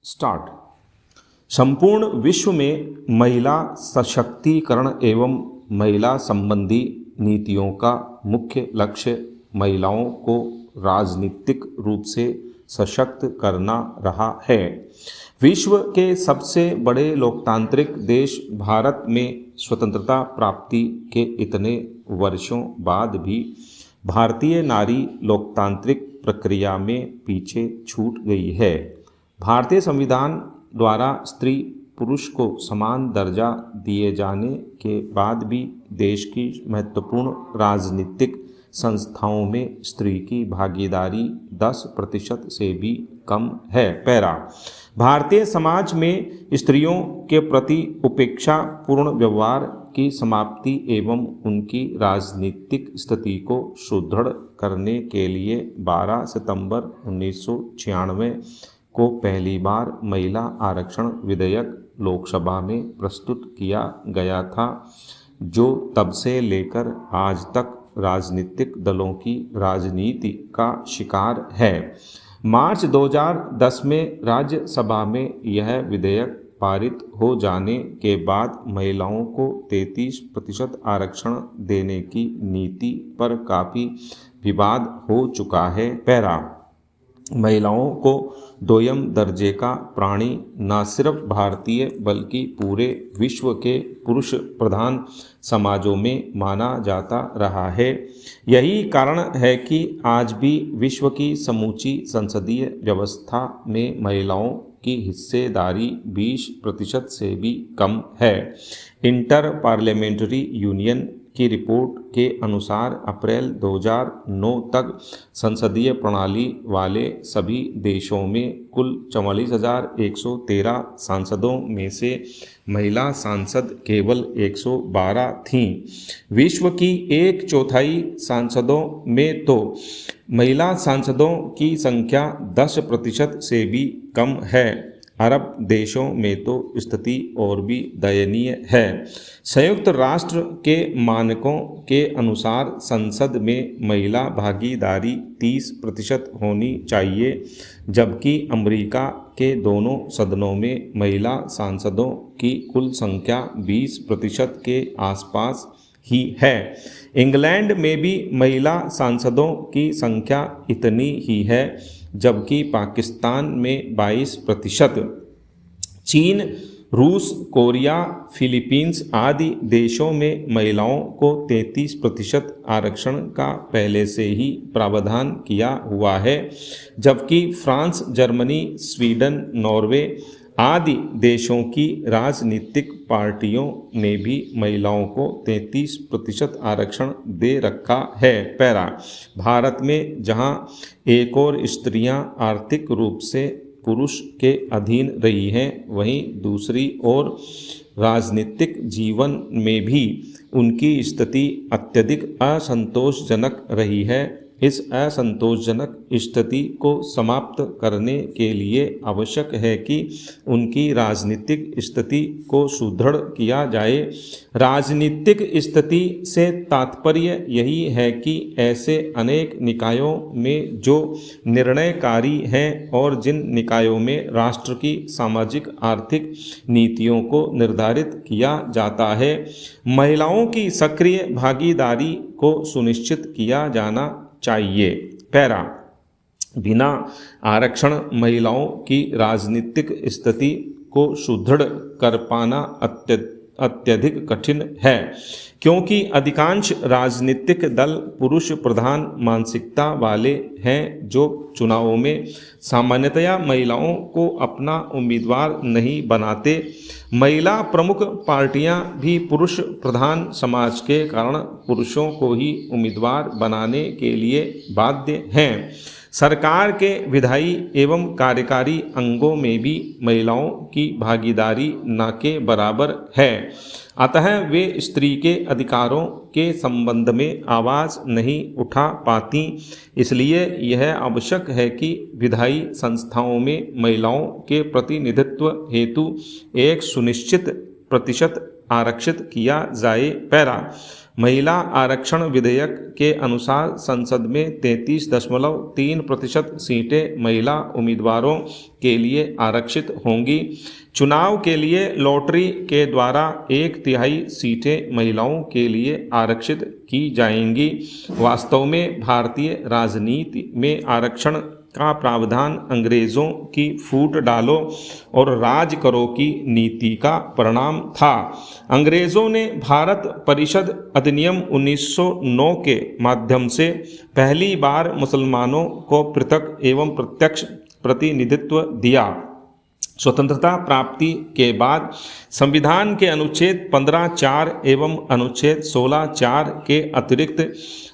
Start. संपूर्ण विश्व में महिला सशक्तिकरण एवं महिला संबंधी नीतियों का मुख्य लक्ष्य महिलाओं को राजनीतिक रूप से सशक्त करना रहा है। विश्व के सबसे बड़े लोकतांत्रिक देश भारत में स्वतंत्रता प्राप्ति के इतने वर्षों बाद भी भारतीय नारी लोकतांत्रिक प्रक्रिया में पीछे छूट गई है। भारतीय संविधान द्वारा स्त्री पुरुष को समान दर्जा दिए जाने के बाद भी देश की महत्वपूर्ण राजनीतिक संस्थाओं में स्त्री की भागीदारी 10% से भी कम है। पैरा। भारतीय समाज में स्त्रियों के प्रति उपेक्षापूर्ण व्यवहार की समाप्ति एवं उनकी राजनीतिक स्थिति को सुदृढ़ करने के लिए 12 सितंबर 1996 को पहली बार महिला आरक्षण विधेयक लोकसभा में प्रस्तुत किया गया था, जो तब से लेकर आज तक राजनीतिक दलों की राजनीति का शिकार है। मार्च 2010 में राज्यसभा में यह विधेयक पारित हो जाने के बाद महिलाओं को 33% आरक्षण देने की नीति पर काफ़ी विवाद हो चुका है। पैरा। महिलाओं को दोयम दर्जे का प्राणी न सिर्फ भारतीय बल्कि पूरे विश्व के पुरुष प्रधान समाजों में माना जाता रहा है। यही कारण है कि आज भी विश्व की समूची संसदीय व्यवस्था में महिलाओं की हिस्सेदारी 20% से भी कम है। इंटर पार्लियामेंट्री यूनियन की रिपोर्ट के अनुसार अप्रैल 2009 तक संसदीय प्रणाली वाले सभी देशों में कुल 44,113 सांसदों में से महिला सांसद केवल 112 थीं। विश्व की 1/4 सांसदों में तो महिला सांसदों की संख्या 10% से भी कम है। अरब देशों में तो स्थिति और भी दयनीय है। संयुक्त राष्ट्र के मानकों के अनुसार संसद में महिला भागीदारी 30% होनी चाहिए, जबकि अमेरिका के दोनों सदनों में महिला सांसदों की कुल संख्या 20% के आसपास ही है। इंग्लैंड में भी महिला सांसदों की संख्या इतनी ही है, जबकि पाकिस्तान में 22%। चीन, रूस, कोरिया, फिलीपींस आदि देशों में महिलाओं को 33% आरक्षण का पहले से ही प्रावधान किया हुआ है, जबकि फ्रांस, जर्मनी, स्वीडन, नॉर्वे आदि देशों की राजनीतिक पार्टियों ने भी महिलाओं को 33% आरक्षण दे रखा है। पैरा। भारत में जहां एक और स्त्रियां आर्थिक रूप से पुरुष के अधीन रही हैं, वहीं दूसरी ओर राजनीतिक जीवन में भी उनकी स्थिति अत्यधिक असंतोषजनक रही है। इस असंतोषजनक स्थिति को समाप्त करने के लिए आवश्यक है कि उनकी राजनीतिक स्थिति को सुदृढ़ किया जाए। राजनीतिक स्थिति से तात्पर्य यही है कि ऐसे अनेक निकायों में जो निर्णयकारी हैं और जिन निकायों में राष्ट्र की सामाजिक आर्थिक नीतियों को निर्धारित किया जाता है, महिलाओं की सक्रिय भागीदारी को सुनिश्चित किया जाना चाहिए। पैरा। बिना आरक्षण महिलाओं की राजनीतिक स्थिति को सुदृढ़ कर पाना अत्यधिक कठिन है, क्योंकि अधिकांश राजनीतिक दल पुरुष प्रधान मानसिकता वाले हैं, जो चुनावों में सामान्यतया महिलाओं को अपना उम्मीदवार नहीं बनाते। महिला प्रमुख पार्टियां भी पुरुष प्रधान समाज के कारण पुरुषों को ही उम्मीदवार बनाने के लिए बाध्य हैं। सरकार के विधायी एवं कार्यकारी अंगों में भी महिलाओं की भागीदारी न के बराबर है। अतः वे स्त्री के अधिकारों के संबंध में आवाज़ नहीं उठा पाती। इसलिए यह आवश्यक है कि विधायी संस्थाओं में महिलाओं के प्रतिनिधित्व हेतु एक सुनिश्चित प्रतिशत आरक्षित किया जाए। पैरा। महिला आरक्षण विधेयक के अनुसार संसद में 33.3% सीटें महिला उम्मीदवारों के लिए आरक्षित होंगी। चुनाव के लिए लॉटरी के द्वारा 1/3 सीटें महिलाओं के लिए आरक्षित की जाएंगी। वास्तव में भारतीय राजनीति में आरक्षण का प्रावधान अंग्रेजों की फूट डालो और राज करो की नीति का परिणाम था। अंग्रेजों ने भारत परिषद अधिनियम 1909 के माध्यम से पहली बार मुसलमानों को पृथक एवं प्रत्यक्ष प्रतिनिधित्व दिया। स्वतंत्रता प्राप्ति के बाद संविधान के अनुच्छेद 15(4) एवं अनुच्छेद 16(4) के अतिरिक्त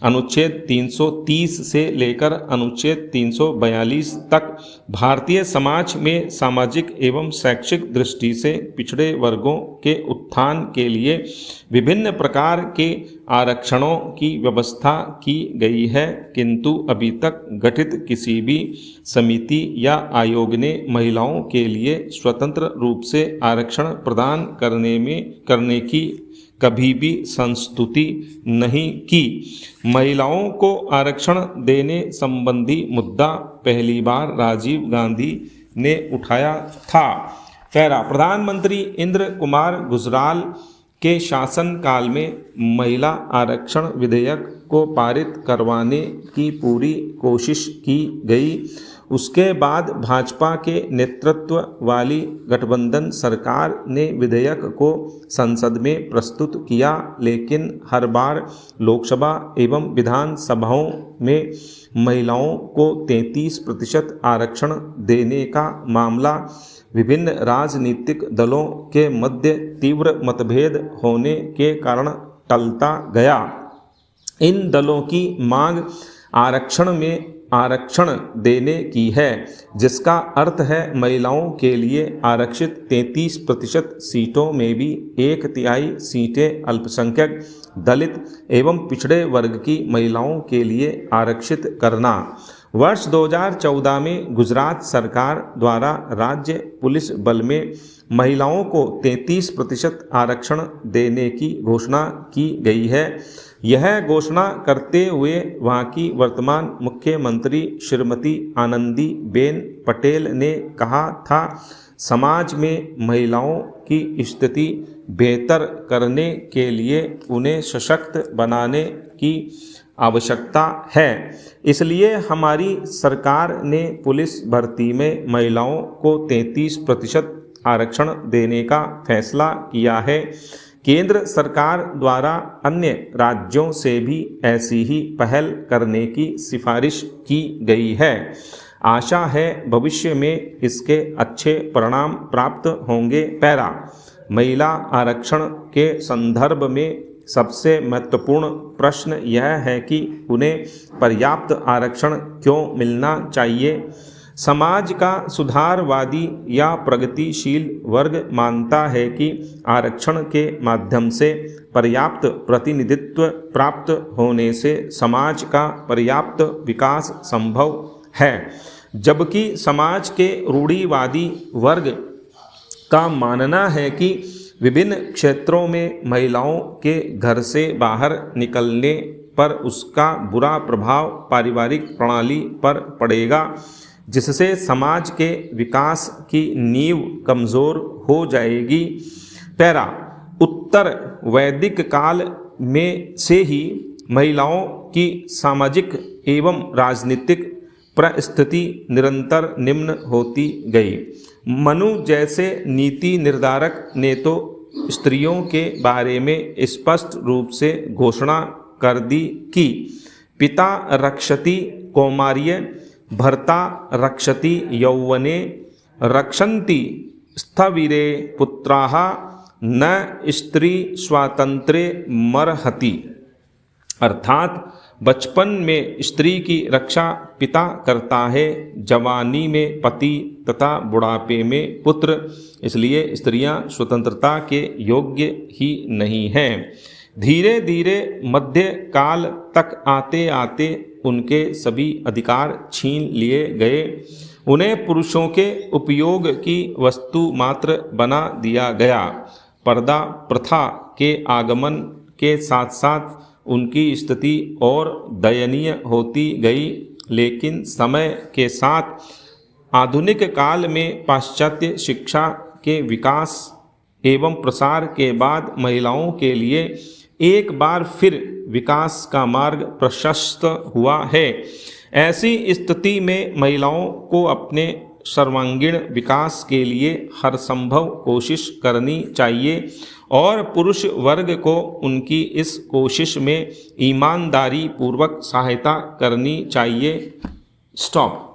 अनुच्छेद 330 से लेकर अनुच्छेद 342 तक भारतीय समाज में सामाजिक एवं शैक्षिक दृष्टि से पिछड़े वर्गों के उत्थान के लिए विभिन्न प्रकार के आरक्षणों की व्यवस्था की गई है, किंतु अभी तक गठित किसी भी समिति या आयोग ने महिलाओं के लिए स्वतंत्र रूप से आरक्षण प्रदान करने की कभी भी संस्तुति नहीं की। महिलाओं को आरक्षण देने संबंधी मुद्दा पहली बार राजीव गांधी ने उठाया था। प्रधानमंत्री इंदिरा कुमार गुजराल के शासनकाल में महिला आरक्षण विधेयक को पारित करवाने की पूरी कोशिश की गई। उसके बाद भाजपा के नेतृत्व वाली गठबंधन सरकार ने विधेयक को संसद में प्रस्तुत किया, लेकिन हर बार लोकसभा एवं विधानसभाओं में महिलाओं को 33% आरक्षण देने का मामला विभिन्न राजनीतिक दलों के मध्य तीव्र मतभेद होने के कारण टलता गया। इन दलों की मांग आरक्षण देने की है, जिसका अर्थ है महिलाओं के लिए आरक्षित 33% सीटों में भी 1/3 सीटें अल्पसंख्यक, दलित एवं पिछड़े वर्ग की महिलाओं के लिए आरक्षित करना। वर्ष 2014 में गुजरात सरकार द्वारा राज्य पुलिस बल में महिलाओं को 33% आरक्षण देने की घोषणा की गई है। यह घोषणा करते हुए वहाँ की वर्तमान मुख्यमंत्री श्रीमती आनंदीबेन पटेल ने कहा था, समाज में महिलाओं की स्थिति बेहतर करने के लिए उन्हें सशक्त बनाने की आवश्यकता है। इसलिए हमारी सरकार ने पुलिस भर्ती में महिलाओं को 33% आरक्षण देने का फैसला किया है। केंद्र सरकार द्वारा अन्य राज्यों से भी ऐसी ही पहल करने की सिफारिश की गई है। आशा है भविष्य में इसके अच्छे परिणाम प्राप्त होंगे। महिला आरक्षण के संदर्भ में सबसे महत्वपूर्ण प्रश्न यह है कि उन्हें पर्याप्त आरक्षण क्यों मिलना चाहिए। समाज का सुधारवादी या प्रगतिशील वर्ग मानता है कि आरक्षण के माध्यम से पर्याप्त प्रतिनिधित्व प्राप्त होने से समाज का पर्याप्त विकास संभव है, जबकि समाज के रूढ़िवादी वर्ग का मानना है कि विभिन्न क्षेत्रों में महिलाओं के घर से बाहर निकलने पर उसका बुरा प्रभाव पारिवारिक प्रणाली पर पड़ेगा, जिससे समाज के विकास की नींव कमज़ोर हो जाएगी। उत्तर वैदिक काल में से ही महिलाओं की सामाजिक एवं राजनीतिक परिस्थिति निरंतर निम्न होती गई। मनु जैसे नीति निर्धारक ने तो स्त्रियों के बारे में स्पष्ट रूप से घोषणा कर दी कि पिता रक्षति कौमार्य, भर्ता रक्षति यौवने, रक्षन्ति स्थविरे पुत्राः, न स्त्री स्वातंत्र्ये मर्हति। अर्थात बचपन में स्त्री की रक्षा पिता करता है, जवानी में पति तथा बुढ़ापे में पुत्र। इसलिए स्त्रियां स्वतंत्रता के योग्य ही नहीं हैं। धीरे धीरे मध्य काल तक आते आते उनके सभी अधिकार छीन लिए गए। उन्हें पुरुषों के उपयोग की वस्तु मात्र बना दिया गया। पर्दा प्रथा के आगमन के साथ साथ उनकी स्थिति और दयनीय होती गई, लेकिन समय के साथ आधुनिक काल में पाश्चात्य शिक्षा के विकास एवं प्रसार के बाद महिलाओं के लिए एक बार फिर विकास का मार्ग प्रशस्त हुआ है। ऐसी स्थिति में महिलाओं को अपने सर्वांगीण विकास के लिए हर संभव कोशिश करनी चाहिए और पुरुष वर्ग को उनकी इस कोशिश में ईमानदारी पूर्वक सहायता करनी चाहिए। स्टॉप।